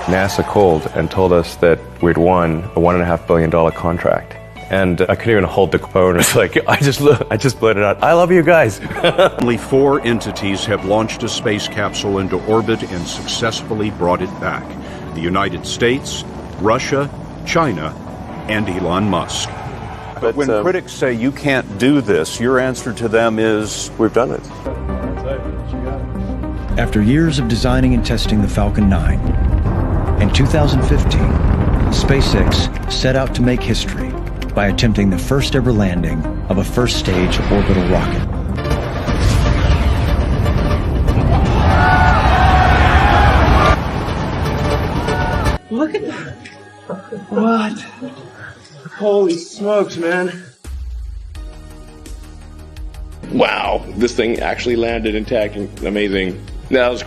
NASA called and told us that we'd won a $1.5 billion contract. And I couldn't even hold the phone. It's like, I just blurted out, I love you guys. Only 4 entities have launched a space capsule into orbit and successfully brought it back. The United States, Russia, China, and Elon Musk. But when critics say you can't do this, your answer to them is, we've done it. After years of designing and testing the Falcon 9, in 2015, SpaceX set out to make history by attempting the first ever landing of a first-stage orbital rocket. Look at that. What? Holy smokes, man. Wow, this thing actually landed intact and amazing. That was